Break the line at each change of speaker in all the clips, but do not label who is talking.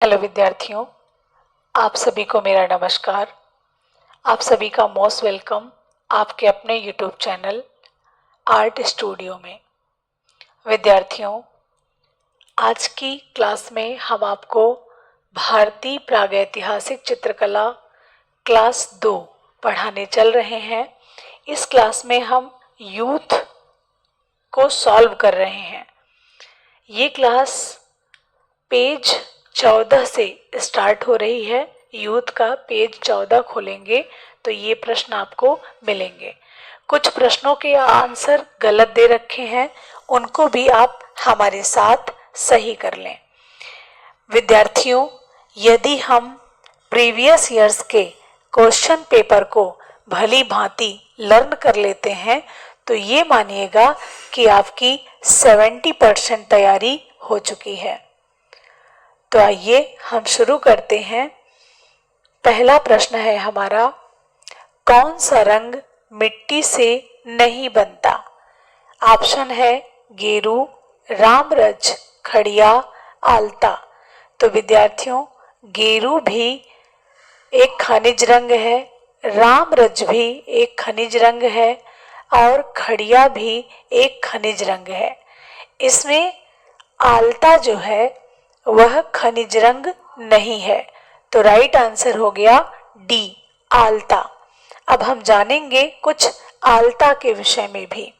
Hello विद्यार्थियों, आप सभी को मेरा नमस्कार। आप सभी का मोस्ट वेलकम आपके अपने यूट्यूब चैनल आर्ट स्टूडियो में। विद्यार्थियों, आज की क्लास में हम आपको भारतीय प्रागैतिहासिक चित्रकला क्लास 2 पढ़ाने चल रहे हैं। इस क्लास में हम यूथ को सॉल्व कर रहे हैं। ये क्लास पेज 14 से स्टार्ट हो रही है। यूथ का पेज 14 खोलेंगे तो ये प्रश्न आपको मिलेंगे। कुछ प्रश्नों के आंसर गलत दे रखे हैं, उनको भी आप हमारे साथ सही कर लें। विद्यार्थियों, यदि हम प्रीवियस ईयर्स के क्वेश्चन पेपर को भली भांति लर्न कर लेते हैं तो ये मानिएगा कि आपकी 70% तैयारी हो चुकी है। तो आइए हम शुरू करते हैं। पहला प्रश्न है हमारा, कौन सा रंग मिट्टी से नहीं बनता? ऑप्शन है गेरू, रामरज, खड़िया, आलता। तो विद्यार्थियों, गेरू भी एक खनिज रंग है, रामरज भी एक खनिज रंग है और खड़िया भी एक खनिज रंग है। इसमें आलता जो है वह खनिज रंग नहीं है। तो राइट आंसर हो गया डी, आलता। अब हम जानेंगे कुछ आलता के विषय में भी।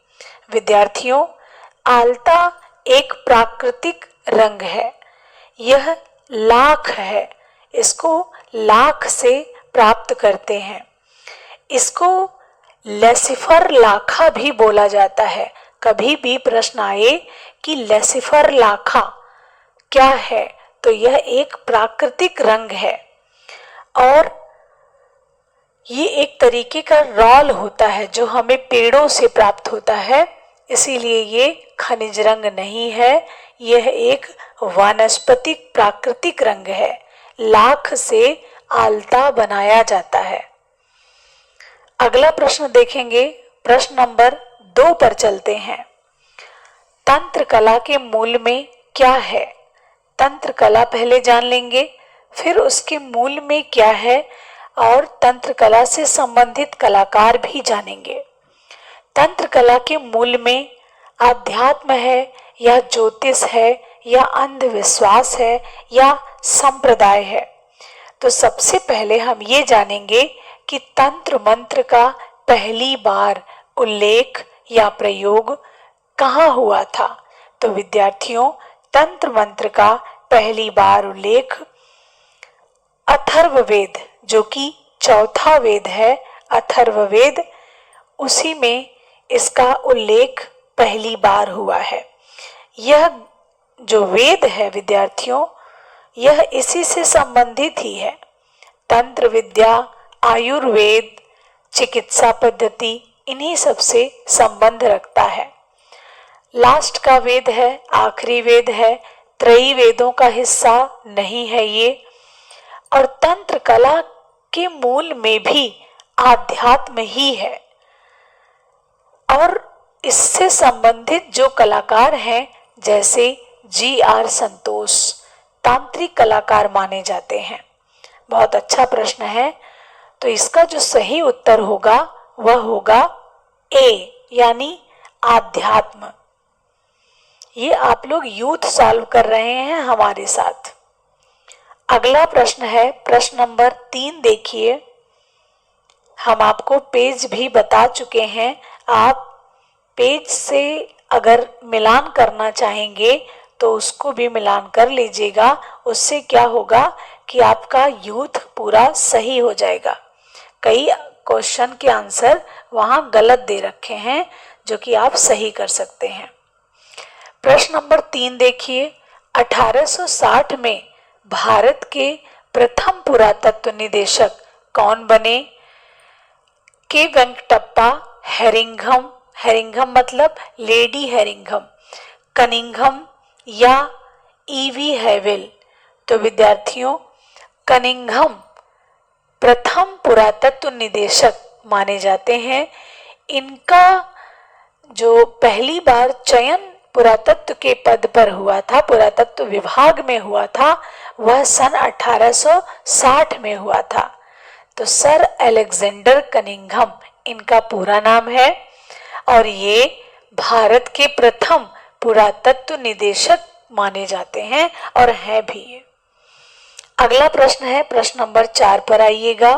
विद्यार्थियों, आलता एक प्राकृतिक रंग है। यह लाख है, इसको लाख से प्राप्त करते हैं। इसको लेसिफर लाखा भी बोला जाता है। कभी भी प्रश्न आए कि लेसिफर लाखा क्या है, तो यह एक प्राकृतिक रंग है और ये एक तरीके का रॉल होता है जो हमें पेड़ों से प्राप्त होता है। इसीलिए ये खनिज रंग नहीं है, यह एक वानस्पतिक प्राकृतिक रंग है। लाख से आलता बनाया जाता है। अगला प्रश्न देखेंगे। प्रश्न नंबर 2 पर चलते हैं। तंत्र कला के मूल में क्या है? तंत्र कला पहले जान लेंगे, फिर उसके मूल में क्या है और तंत्र कला से संबंधित कलाकार भी जानेंगे। तंत्र कला के मूल में आध्यात्म है या ज्योतिष है या अंधविश्वास है या संप्रदाय है? तो सबसे पहले हम ये जानेंगे कि तंत्र मंत्र का पहली बार उल्लेख या प्रयोग कहाँ हुआ था। तो विद्यार्थियों, तंत्र मंत्र का पहली बार उल्लेख अथर्ववेद, जो कि चौथा वेद है, अथर्ववेद, उसी में इसका उल्लेख पहली बार हुआ है। यह जो वेद है विद्यार्थियों, यह इसी से संबंधित ही है। तंत्र विद्या, आयुर्वेद, चिकित्सा पद्धति, इन्हीं सब से संबंध रखता है। लास्ट का वेद है, आखिरी वेद है, त्रयी वेदों का हिस्सा नहीं है ये। और तंत्र कला के मूल में भी आध्यात्म ही है और इससे संबंधित जो कलाकार हैं जैसे जी.आर. संतोष, तांत्रिक कलाकार माने जाते हैं। बहुत अच्छा प्रश्न है। तो इसका जो सही उत्तर होगा वह होगा ए, यानी आध्यात्म। ये आप लोग यूथ सॉल्व कर रहे हैं हमारे साथ। अगला प्रश्न है प्रश्न नंबर 3। देखिए, हम आपको पेज भी बता चुके हैं। आप पेज से अगर मिलान करना चाहेंगे तो उसको भी मिलान कर लीजिएगा। उससे क्या होगा कि आपका यूथ पूरा सही हो जाएगा। कई क्वेश्चन के आंसर वहां गलत दे रखे हैं जो कि आप सही कर सकते हैं। प्रश्न नंबर 3 देखिए, 1860 में भारत के प्रथम पुरातत्व निदेशक कौन बने? के वेंकटप्पा, हेरिंघम, हेरिंघम मतलब लेडी हेरिंघम, कनिंघम या ईवी हैवेल? तो विद्यार्थियों, कनिंघम प्रथम पुरातत्व निदेशक माने जाते हैं। इनका जो पहली बार चयन पुरातत्व के पद पर हुआ था, पुरातत्व विभाग में हुआ था, वह सन 1860 में हुआ था। तो सर अलेक्जेंडर कनिंघम इनका पूरा नाम है और ये भारत के प्रथम पुरातत्व निदेशक माने जाते हैं और हैं भी ये। अगला प्रश्न है, प्रश्न नंबर 4 पर आइएगा।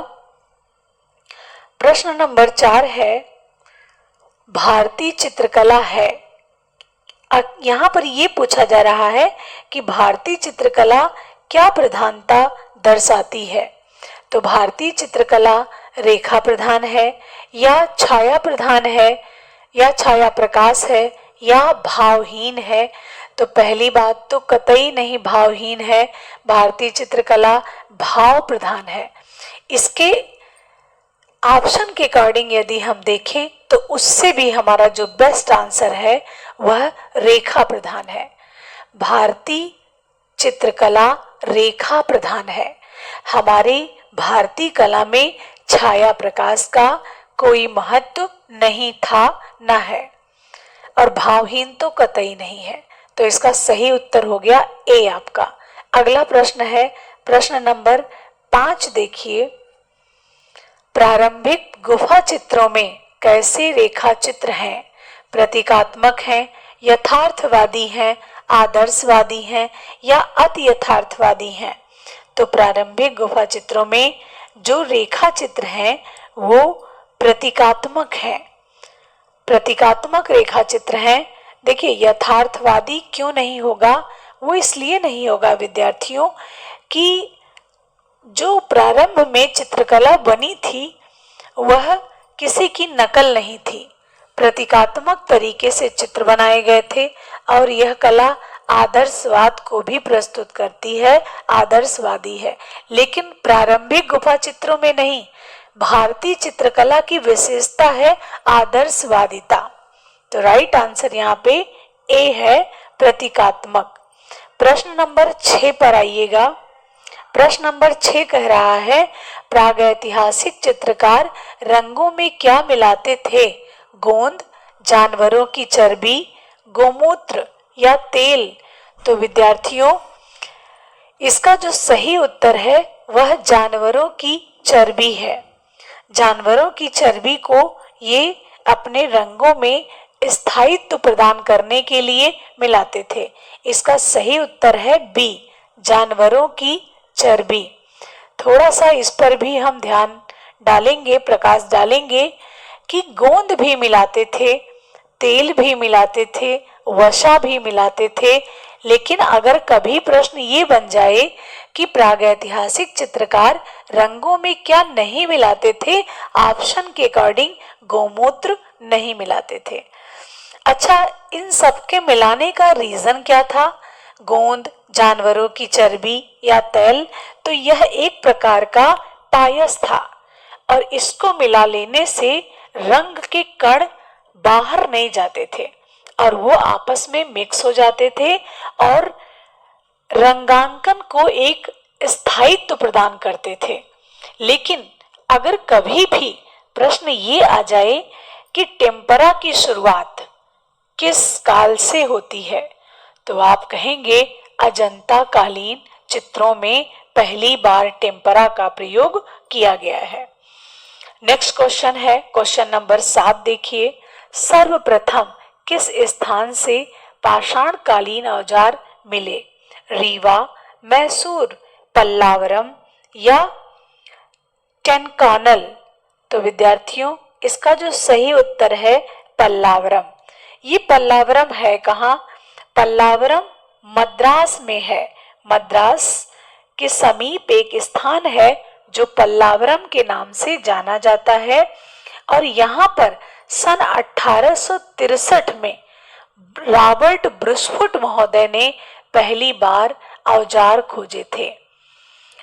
प्रश्न नंबर 4 है, भारतीय चित्रकला है। यहां पर यह पूछा जा रहा है कि भारतीय चित्रकला क्या प्रधानता दर्शाती है। तो भारतीय चित्रकला रेखा प्रधान है या छाया प्रधान है या छाया प्रकाश है या भावहीन है। तो पहली बात तो कतई नहीं भावहीन है, भारतीय चित्रकला भाव प्रधान है। इसके ऑप्शन के अकॉर्डिंग यदि हम देखें तो उससे भी हमारा जो बेस्ट आंसर है वह रेखा प्रधान है। भारतीय चित्रकला रेखा प्रधान है। हमारी भारतीय कला में छाया प्रकाश का कोई महत्व नहीं था, न है, और भावहीन तो कतई नहीं है। तो इसका सही उत्तर हो गया ए आपका। अगला प्रश्न है, प्रश्न नंबर 5 देखिए। प्रारंभिक गुफा चित्रों में कैसे रेखा चित्र हैं? प्रतीकात्मक हैं, यथार्थवादी हैं, आदर्शवादी हैं या अति यथार्थवादी हैं? तो प्रारंभिक गुफा चित्रों में जो रेखा चित्र हैं वो प्रतीकात्मक हैं, प्रतीकात्मक रेखा चित्र हैं। देखिए यथार्थवादी क्यों नहीं होगा? वो इसलिए नहीं होगा विद्यार्थियों कि जो प्रारंभ में चित्रकला बनी थी वह किसी की नकल नहीं थी, प्रतीकात्मक तरीके से चित्र बनाए गए थे और यह कला आदर्शवाद को भी प्रस्तुत करती है, आदर्शवादी है। लेकिन प्रारंभिक गुफा चित्रों में नहीं, भारतीय चित्रकला की विशेषता है आदर्शवादिता। तो राइट आंसर यहाँ पे ए है, प्रतीकात्मक। प्रश्न नंबर 6 पर आइएगा। प्रश्न नंबर 6 कह रहा है, प्रागैतिहासिक चित्रकार रंगों में क्या मिलाते थे? गोंद, जानवरों की चर्बी, गोमूत्र या तेल? तो विद्यार्थियों इसका जो सही उत्तर है वह जानवरों की चर्बी है। जानवरों की चर्बी को ये अपने रंगों में स्थायित्व प्रदान करने के लिए मिलाते थे। इसका सही उत्तर है बी, जानवरों की चर्बी। थोड़ा सा इस पर भी हम ध्यान डालेंगे, प्रकाश डालेंगे कि गोंद भी मिलाते थे, तेल भी मिलाते थे, वसा भी मिलाते थे। लेकिन अगर कभी प्रश्न ये बन जाए कि प्रागैतिहासिक चित्रकार रंगों में क्या नहीं मिलाते थे, ऑप्शन के अकॉर्डिंग गोमूत्र नहीं मिलाते थे। अच्छा, इन सबके मिलाने का रीजन क्या था? गोंद, जानवरों की चर्बी या तेल? तो यह एक प्रकार का पायस था और इसको मिला लेने से रंग के कण बाहर नहीं जाते थे और वो आपस में मिक्स हो जाते थे और रंगांकन को एक स्थायित्व प्रदान करते थे। लेकिन अगर कभी भी प्रश्न ये आ जाए कि टेम्परा की शुरुआत किस काल से होती है, तो आप कहेंगे अजंता कालीन चित्रों में पहली बार टेम्परा का प्रयोग किया गया है। नेक्स्ट क्वेश्चन है, क्वेश्चन नंबर 7 देखिए। सर्वप्रथम किस स्थान से पाषाण कालीन औजार मिले? रीवा, मैसूर, पल्लावरम या टेनकानल? तो विद्यार्थियों इसका जो सही उत्तर है पल्लावरम। ये पल्लावरम है कहाँ? पल्लावरम मद्रास में है। मद्रास के समीप एक स्थान है जो पल्लावरम के नाम से जाना जाता है और यहाँ पर सन 1863 में रॉबर्ट ब्रुसफुट महोदय ने पहली बार औजार खोजे थे।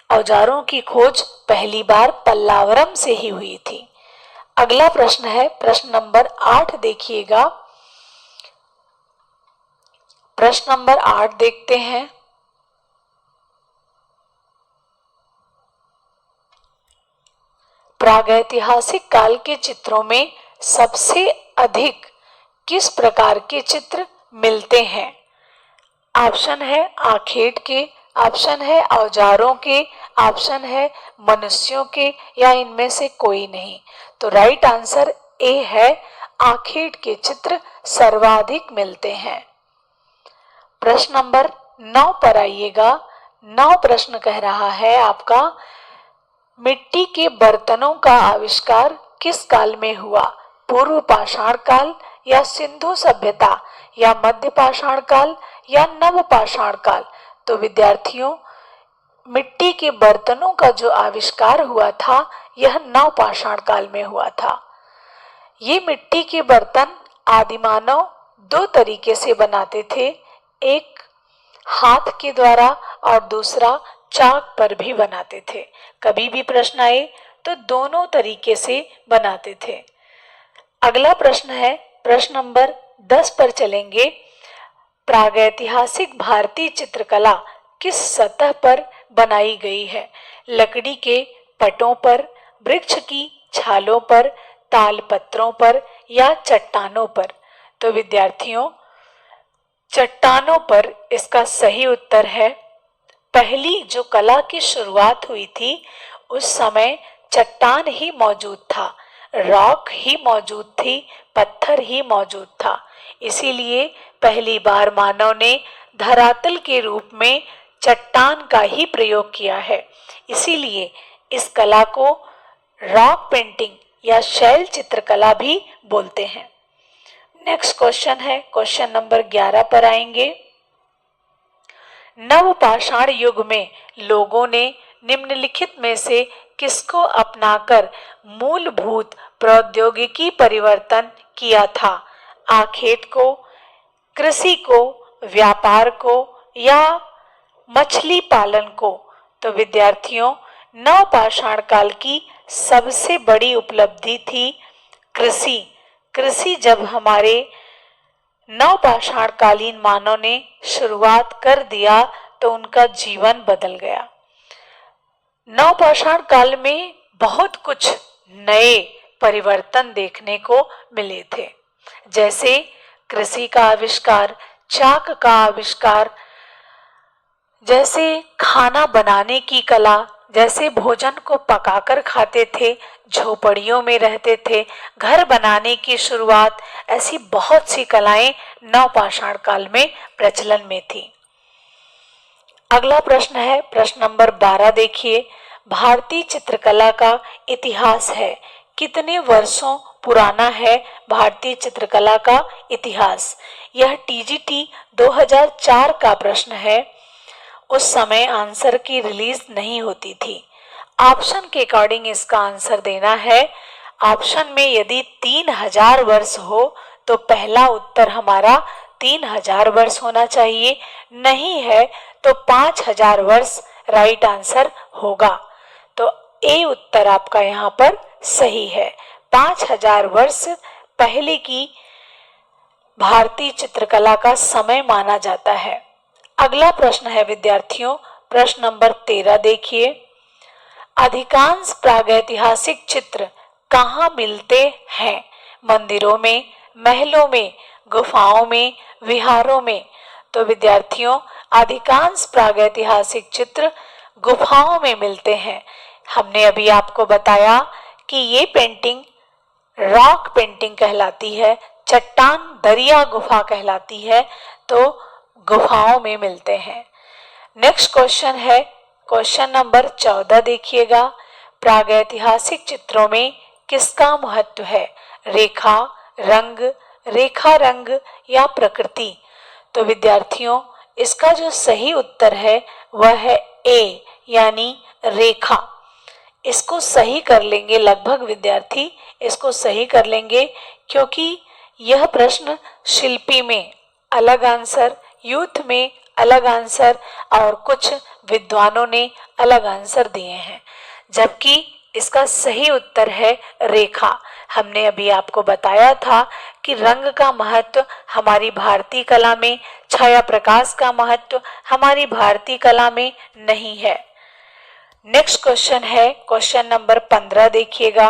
औजारों की खोज पहली बार पल्लावरम से ही हुई थी। अगला प्रश्न है, प्रश्न नंबर 8 देखिएगा। प्रश्न नंबर 8 देखते हैं। प्रागैतिहासिक काल के चित्रों में सबसे अधिक किस प्रकार के चित्र मिलते हैं? ऑप्शन है आखेट के, ऑप्शन है औजारों के, ऑप्शन है मनुष्यों के, या इनमें से कोई नहीं। तो राइट आंसर ए है, आखेट के चित्र सर्वाधिक मिलते हैं। प्रश्न नंबर 9 पर आइएगा। 9 प्रश्न कह रहा है आपका, मिट्टी के बर्तनों का आविष्कार किस काल में हुआ? पूर्व पाषाण काल, या सिंधु सभ्यता, या मध्य पाषाण काल, या नव पाषाण काल? तो विद्यार्थियों, मिट्टी के बर्तनों का जो आविष्कार हुआ था यह नव पाषाण काल में हुआ था। ये मिट्टी के बर्तन आदिमानव दो तरीके से बनाते थे, एक हाथ के द्वारा और दूसरा चाक पर भी बनाते थे। कभी भी प्रश्न आए तो दोनों तरीके से बनाते थे। अगला प्रश्न है, प्रश्न नंबर 10 पर चलेंगे। प्रागैतिहासिक भारतीय चित्रकला किस सतह पर बनाई गई है? लकड़ी के पटों पर, वृक्ष की छालों पर, ताल पत्रों पर, या चट्टानों पर? तो विद्यार्थियों, चट्टानों पर इसका सही उत्तर है। पहली जो कला की शुरुआत हुई थी उस समय चट्टान ही मौजूद था, रॉक ही मौजूद थी, पत्थर ही मौजूद था। इसीलिए पहली बार मानव ने धरातल के रूप में चट्टान का ही प्रयोग किया है। इसीलिए इस कला को रॉक पेंटिंग या शैल चित्रकला भी बोलते हैं। नेक्स्ट क्वेश्चन है, क्वेश्चन नंबर 11 पर आएंगे। नवपाषाण युग में लोगों ने निम्नलिखित में से किसको अपनाकर मूलभूत प्रौद्योगिकी परिवर्तन किया था? आखेट को, कृषि को, व्यापार को, या मछली पालन को? तो विद्यार्थियों, नवपाषाण काल की सबसे बड़ी उपलब्धि थी कृषि। कृषि जब हमारे नवपाषाण कालीन मानव ने शुरुआत कर दिया तो उनका जीवन बदल गया। नवपाषाण काल में बहुत कुछ नए परिवर्तन देखने को मिले थे, जैसे कृषि का आविष्कार, चाक का आविष्कार, जैसे खाना बनाने की कला, जैसे भोजन को पकाकर खाते थे, झोपड़ियों में रहते थे, घर बनाने की शुरुआत, ऐसी बहुत सी कलाएं नवपाषाण काल में प्रचलन में थी। अगला प्रश्न है, प्रश्न नंबर 12 देखिए। भारतीय चित्रकला का इतिहास है, कितने वर्षों पुराना है भारतीय चित्रकला का इतिहास? यह टीजीटी 2004 का प्रश्न है। उस समय आंसर की रिलीज नहीं होती थी। ऑप्शन के अकॉर्डिंग इसका आंसर देना है। ऑप्शन में यदि 3000 वर्ष हो तो पहला उत्तर हमारा 3000 वर्ष होना चाहिए, नहीं है तो 5000 वर्ष राइट आंसर होगा। तो ए उत्तर आपका यहाँ पर सही है। 5000 वर्ष पहले की भारतीय चित्रकला का समय माना जाता है। अगला प्रश्न है विद्यार्थियों, प्रश्न नंबर 13 देखिए। अधिकांश प्रागैतिहासिक चित्र कहाँ मिलते हैं? मंदिरों में, महलों में, गुफाओं में, विहारों में? तो विद्यार्थियों, अधिकांश प्रागैतिहासिक चित्र गुफाओं में मिलते हैं। हमने अभी आपको बताया कि ये पेंटिंग रॉक पेंटिंग कहलाती है, चट्टान दरिया गुफा कहलाती है, तो गुफाओं में मिलते हैं। नेक्स्ट क्वेश्चन है, क्वेश्चन नंबर 14 देखिएगा। प्रागैतिहासिक चित्रों में किसका महत्व है? रेखा, रंग, रेखा रंग, या प्रकृति? तो विद्यार्थियों, इसका जो सही उत्तर है वह है ए, यानी रेखा। इसको सही कर लेंगे, लगभग विद्यार्थी इसको सही कर लेंगे, क्योंकि यह प्रश्न शिल्पी में अलग आंसर, यूथ में अलग आंसर, और कुछ विद्वानों ने अलग आंसर दिए हैं, जबकि इसका सही उत्तर है रेखा। हमने अभी आपको बताया था कि रंग का महत्व हमारी भारतीय कला में, छाया प्रकाश का महत्व हमारी भारतीय कला में नहीं है। नेक्स्ट क्वेश्चन है, क्वेश्चन नंबर 15 देखिएगा।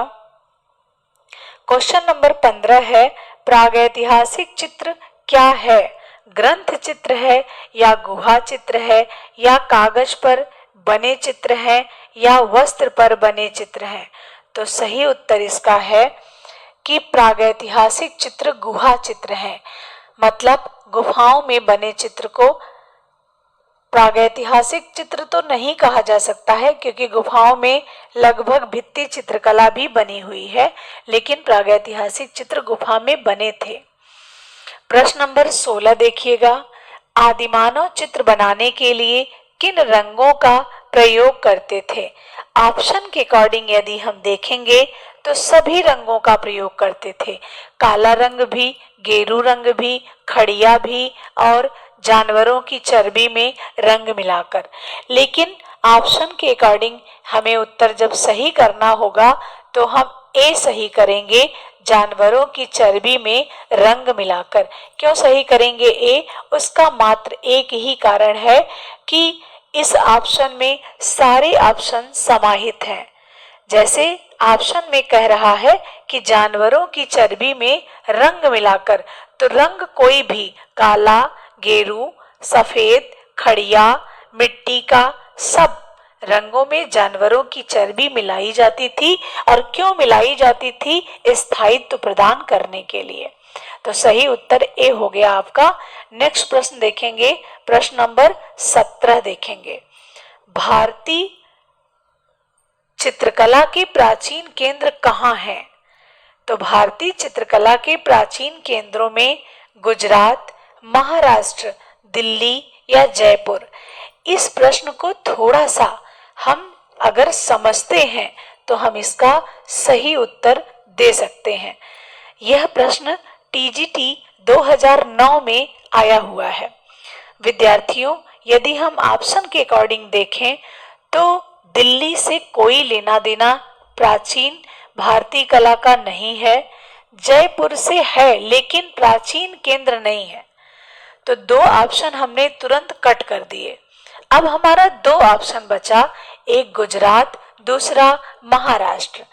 क्वेश्चन नंबर 15 है, प्रागैतिहासिक चित्र क्या है? ग्रंथ चित्र है या गुहा चित्र है या कागज पर बने चित्र हैं या वस्त्र पर बने चित्र हैं? तो सही उत्तर इसका है कि प्रागैतिहासिक चित्र गुहा चित्र हैं। मतलब गुफाओं में बने चित्र को प्रागैतिहासिक चित्र तो नहीं कहा जा सकता है, क्योंकि गुफाओं में लगभग भित्ति चित्रकला भी बनी हुई है, लेकिन प्रागैतिहासिक चित्र गुफा में बने थे। प्रश्न नंबर 16 देखिएगा, आदिमानव चित्र बनाने के लिए किन रंगों का प्रयोग करते थे? ऑप्शन के अकॉर्डिंग यदि हम देखेंगे तो सभी रंगों का प्रयोग करते थे। काला रंग भी, गेरू रंग भी, खड़िया भी और जानवरों की चर्बी में रंग मिलाकर। लेकिन ऑप्शन के अकॉर्डिंग हमें उत्तर जब सही करना होगा तो हम ए सही करेंगे, जानवरों की चर्बी में रंग मिलाकर। क्यों सही करेंगे ए? उसका मात्र एक ही कारण है कि इस ऑप्शन में सारे ऑप्शन समाहित हैं। जैसे ऑप्शन में कह रहा है कि जानवरों की चर्बी में रंग मिलाकर, तो रंग कोई भी, काला, गेरू, सफेद, खड़िया, मिट्टी का, सब रंगों में जानवरों की चर्बी मिलाई जाती थी। और क्यों मिलाई जाती थी? स्थायित्व प्रदान करने के लिए। तो सही उत्तर ए हो गया आपका। नेक्स्ट प्रश्न देखेंगे, प्रश्न नंबर 17 देखेंगे, भारतीय चित्रकला के प्राचीन केंद्र कहाँ हैं? तो भारतीय चित्रकला के प्राचीन केंद्रों में गुजरात, महाराष्ट्र, दिल्ली या जयपुर? इस प्रश्न को थोड़ा सा हम अगर समझते हैं तो हम इसका सही उत्तर दे सकते हैं। यह प्रश्न टीजीटी 2009 में आया हुआ है। विद्यार्थियों, यदि हम ऑप्शन के अकॉर्डिंग देखें तो दिल्ली से कोई लेना देना प्राचीन भारतीय कला का नहीं है। जयपुर से है लेकिन प्राचीन केंद्र नहीं है। तो दो ऑप्शन हमने तुरंत कट कर दिए। अब हमारा दो ऑप्शन बचा, एक गुजरात, दूसरा महाराष्ट्र।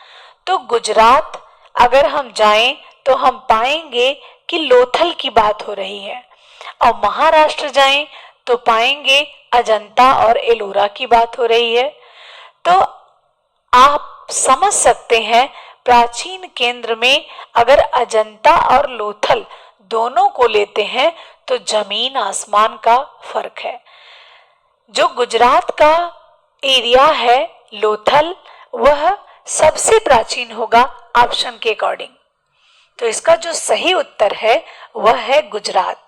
तो गुजरात अगर हम जाएं तो हम पाएंगे कि लोथल की बात हो रही है, और महाराष्ट्र जाएं तो पाएंगे अजंता और एलोरा की बात हो रही है। तो आप समझ सकते हैं प्राचीन केंद्र में अगर अजंता और लोथल दोनों को लेते हैं तो जमीन आसमान का फर्क है। जो गुजरात का एरिया है लोथल, वह सबसे प्राचीन होगा ऑप्शन के अकॉर्डिंग। तो इसका जो सही उत्तर है वह है गुजरात।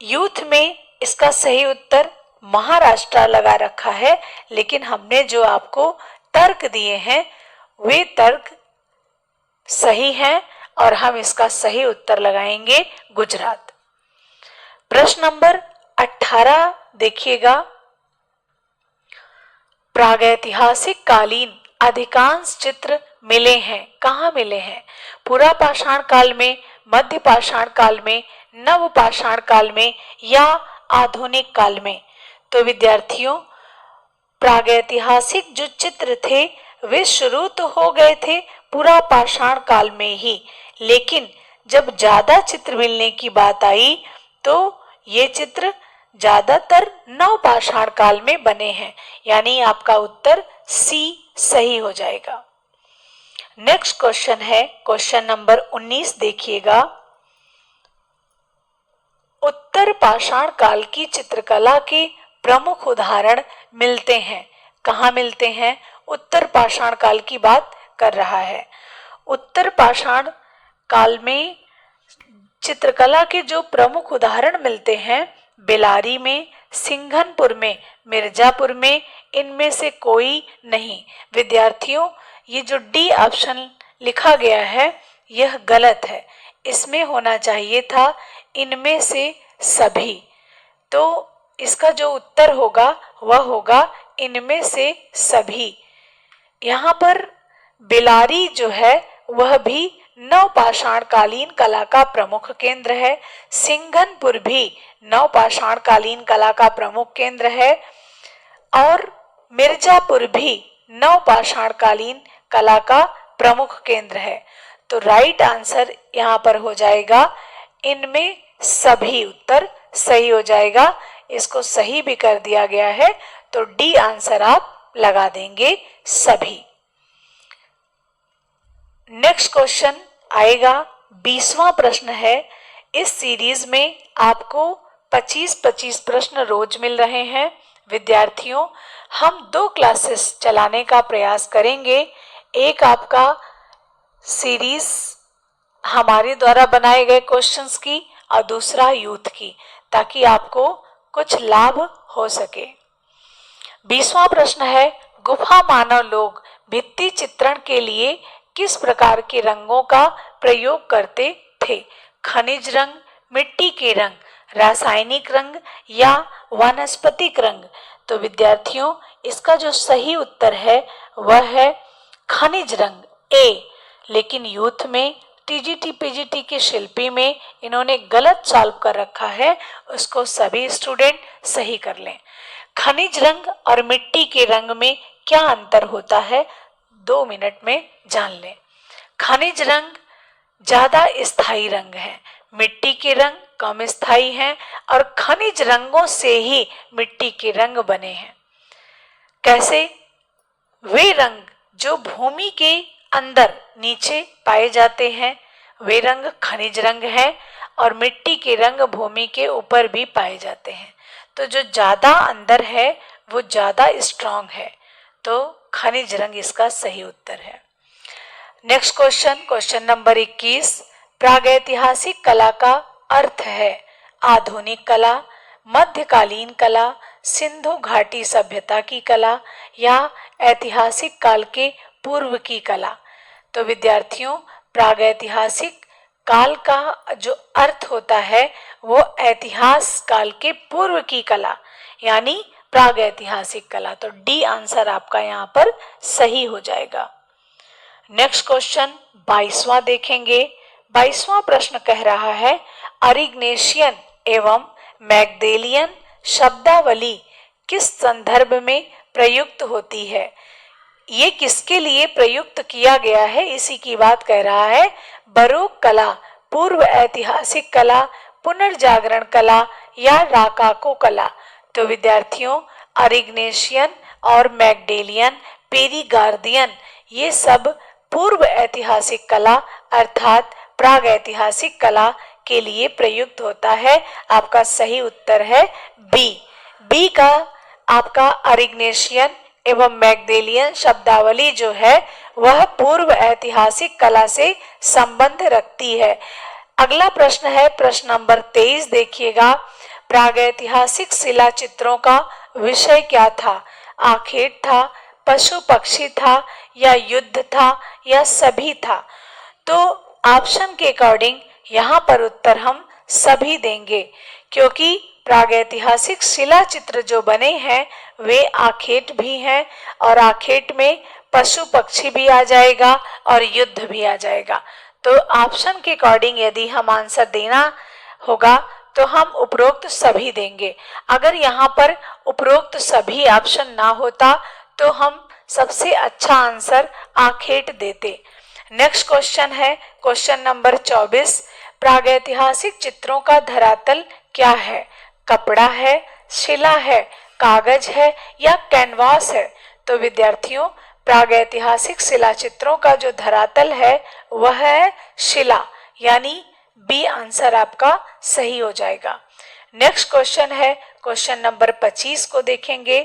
यूथ में इसका सही उत्तर महाराष्ट्र लगा रखा है, लेकिन हमने जो आपको तर्क दिए हैं वे तर्क सही हैं और हम इसका सही उत्तर लगाएंगे गुजरात। प्रश्न नंबर 18 देखिएगा, प्रागैतिहासिक कालीन अधिकांश चित्र मिले हैं, कहाँ मिले हैं? पुरा पाषाण काल में, मध्य पाषाण काल में, नव पाषाण काल में या आधुनिक काल में? तो विद्यार्थियों, प्रागैतिहासिक जो चित्र थे वे शुरू तो हो गए थे पुरा पाषाण काल में ही, लेकिन जब ज्यादा चित्र मिलने की बात आई तो ये चित्र ज्यादातर नव पाषाण काल में बने हैं। यानी आपका उत्तर सी सही हो जाएगा। नेक्स्ट क्वेश्चन है क्वेश्चन नंबर 19 देखिएगा, उत्तर पाषाण काल की चित्रकला के प्रमुख उदाहरण मिलते हैं, कहाँ मिलते हैं? उत्तर पाषाण काल की बात कर रहा है। उत्तर पाषाण काल में चित्रकला के जो प्रमुख उदाहरण मिलते हैं, बेलारी में, सिंघनपुर में, मिर्जापुर में, इनमें से कोई नहीं। विद्यार्थियों, ये जो डी ऑप्शन लिखा गया है यह गलत है, इसमें होना चाहिए था इनमें से सभी। तो इसका जो उत्तर होगा वह होगा इनमें से सभी। यहाँ पर बेलारी जो है वह भी नवपाषाण कालीन कला का प्रमुख केंद्र है। सिंघनपुर भी नवपाषाण कालीन कला का प्रमुख केंद्र है और मिर्जापुर भी नवपाषाण कालीन कला का प्रमुख केंद्र है। तो राइट आंसर यहाँ पर हो जाएगा इनमें सभी, उत्तर सही हो जाएगा। इसको सही भी कर दिया गया है, तो डी आंसर आप लगा देंगे सभी। नेक्स्ट क्वेश्चन आएगा, 20वां प्रश्न है। इस सीरीज में आपको 25-25 प्रश्न रोज मिल रहे हैं। विद्यार्थियों, हम 2 क्लासेस चलाने का प्रयास करेंगे। एक आपका सीरीज हमारे द्वारा बनाए गए क्वेश्चंस की और दूसरा यूथ की, ताकि आपको कुछ लाभ हो सके। 20वां प्रश्न है, गुफा मानव लोग भित्ति चित्रण के लिए किस प्रकार के रंगों का प्रयोग करते थे? खनिज रंग, मिट्टी के रंग, रासायनिक रंग या वानस्पतिक रंग? तो विद्यार्थियों, इसका जो सही उत्तर है वह है खनिज रंग, ए। लेकिन यूथ में टीजीटी पीजीटी के शिल्पी में इन्होंने गलत सॉल्व कर रखा है, उसको सभी स्टूडेंट सही कर लें। खनिज रंग और मिट्टी के रंग में क्या अंतर होता है, 2 मिनट में जान लें। खनिज रंग ज्यादा स्थायी रंग है, मिट्टी के रंग कम स्थायी हैं और खनिज रंगों से ही मिट्टी के रंग बने हैं। कैसे? वे रंग जो भूमि के अंदर नीचे पाए जाते हैं वे रंग खनिज रंग है, और मिट्टी के रंग भूमि के ऊपर भी पाए जाते हैं। तो जो ज्यादा अंदर है वो ज्यादा स्ट्रांग है, तो खनिज रंग इसका सही उत्तर है। नेक्स्ट क्वेश्चन, क्वेश्चन नंबर 21, प्रागैतिहासिक कला का अर्थ है आधुनिक कला, मध्यकालीन कला, सिंधु घाटी सभ्यता की कला या ऐतिहासिक काल के पूर्व की कला? तो विद्यार्थियों, प्रागैतिहासिक काल का जो अर्थ होता है वो ऐतिहास काल के पूर्व की कला, यानी प्रागैतिहासिक कला। तो डी आंसर आपका यहाँ पर सही हो जाएगा। नेक्स्ट क्वेश्चन 22वां देखेंगे। 22वां प्रश्न कह रहा है, अरिग्नेशियन एवं मैग्देलियन शब्दावली किस संदर्भ में प्रयुक्त होती है? ये किसके लिए प्रयुक्त किया गया है, इसी की बात कह रहा है। बरोक कला, पूर्व ऐतिहासिक कला, पुनर्जागरण कला या राकाको कला? तो विद्यार्थियों, अरिग्नेशियन और मैग्डेलियन, पेरिगार्दियन ये सब पूर्व ऐतिहासिक कला अर्थात प्राग ऐतिहासिक कला के लिए प्रयुक्त होता है। आपका सही उत्तर है बी। बी का आपका अरिग्नेशियन एवं मैग्देलियन शब्दावली जो है वह पूर्व ऐतिहासिक कला से संबंध रखती है। अगला प्रश्न है प्रश्न नंबर 23, देखिएगा। प्रागैतिहासिक शिला चित्रों का विषय क्या था? आखेट था, पशु पक्षी था या युद्ध था या सभी था? तो ऑप्शन के अकॉर्डिंग यहाँ पर उत्तर हम सभी देंगे, क्योंकि प्रागैतिहासिक शिला चित्र जो बने हैं वे आखेट भी हैं और आखेट में पशु पक्षी भी आ जाएगा और युद्ध भी आ जाएगा। तो ऑप्शन के अकॉर्डिंग यदि हम आंसर देना होगा तो हम उपरोक्त सभी देंगे। अगर यहाँ पर उपरोक्त सभी ऑप्शन ना होता तो हम सबसे अच्छा आंसर आखेट देते। नेक्स्ट क्वेश्चन है क्वेश्चन नंबर 24। प्रागैतिहासिक चित्रों का धरातल क्या है? कपड़ा है, शिला है, कागज है या कैनवास है? तो विद्यार्थियों, प्रागैतिहासिक शिला चित्रों का जो धरातल है वह है शिला, यानी बी आंसर आपका सही हो जाएगा। नेक्स्ट क्वेश्चन है क्वेश्चन नंबर 25 को देखेंगे।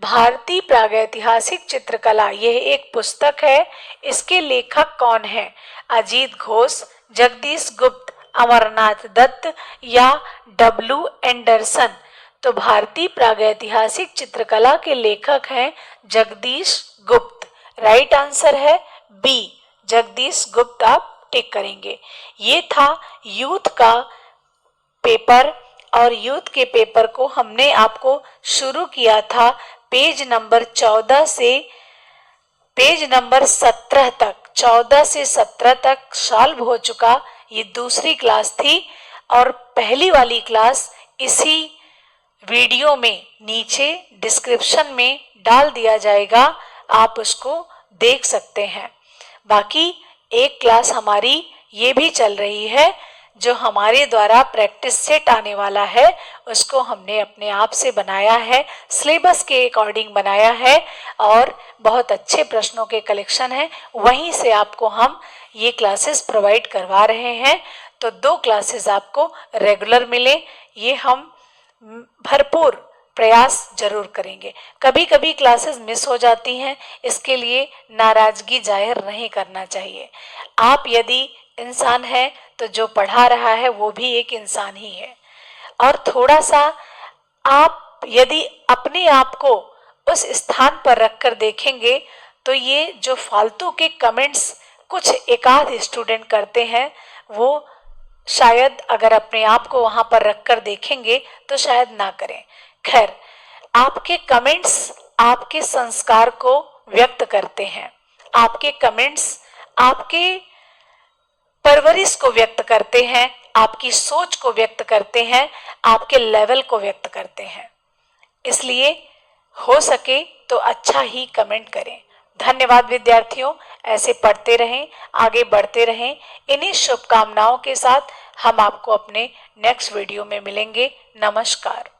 भारतीय प्रागैतिहासिक चित्रकला यह एक पुस्तक है, इसके लेखक कौन है? अजीत घोष, जगदीश गुप्त, अमरनाथ दत्त या डब्ल्यू एंडरसन? तो भारतीय प्रागैतिहासिक चित्रकला के लेखक हैं जगदीश गुप्त। राइट आंसर है बी, जगदीश गुप्त आप टिक करेंगे। ये था यूथ का पेपर और यूथ के पेपर को हमने आपको शुरू किया था पेज नंबर 14 से पेज नंबर 17 तक, 14 से 17 तक सॉल्व हो चुका। ये दूसरी क्लास थी और पहली वाली क्लास इसी वीडियो में नीचे डिस्क्रिप्शन में डाल दिया जाएगा, आप उसको देख सकते हैं। बाकी एक क्लास हमारी ये भी चल रही है जो हमारे द्वारा प्रैक्टिस सेट आने वाला है उसको हमने अपने आप से बनाया है, सिलेबस के अकॉर्डिंग बनाया है और बहुत अच्छे प्रश्नों के कलेक्शन है, वहीं से आपको हम ये क्लासेस प्रोवाइड करवा रहे हैं। तो 2 क्लासेस आपको रेगुलर मिले, ये हम भरपूर प्रयास जरूर करेंगे। कभी कभी क्लासेस मिस हो जाती हैं, इसके लिए नाराजगी जाहिर नहीं करना चाहिए। आप यदि इंसान है तो जो पढ़ा रहा है वो भी एक इंसान ही है। और थोड़ा सा आप यदि अपने आप को उस स्थान पर रखकर देखेंगे तो ये जो फालतू के कमेंट्स कुछ एकाध स्टूडेंट करते हैं, वो शायद अगर अपने आप को वहां पर रखकर देखेंगे तो शायद ना करें। खैर, आपके कमेंट्स आपके संस्कार को व्यक्त करते हैं, आपके कमेंट्स आपके परवरिश को व्यक्त करते हैं, आपकी सोच को व्यक्त करते हैं, आपके लेवल को व्यक्त करते हैं। इसलिए हो सके तो अच्छा ही कमेंट करें। धन्यवाद विद्यार्थियों, ऐसे पढ़ते रहें, आगे बढ़ते रहें। इन्हीं शुभकामनाओं के साथ हम आपको अपने नेक्स्ट वीडियो में मिलेंगे। नमस्कार।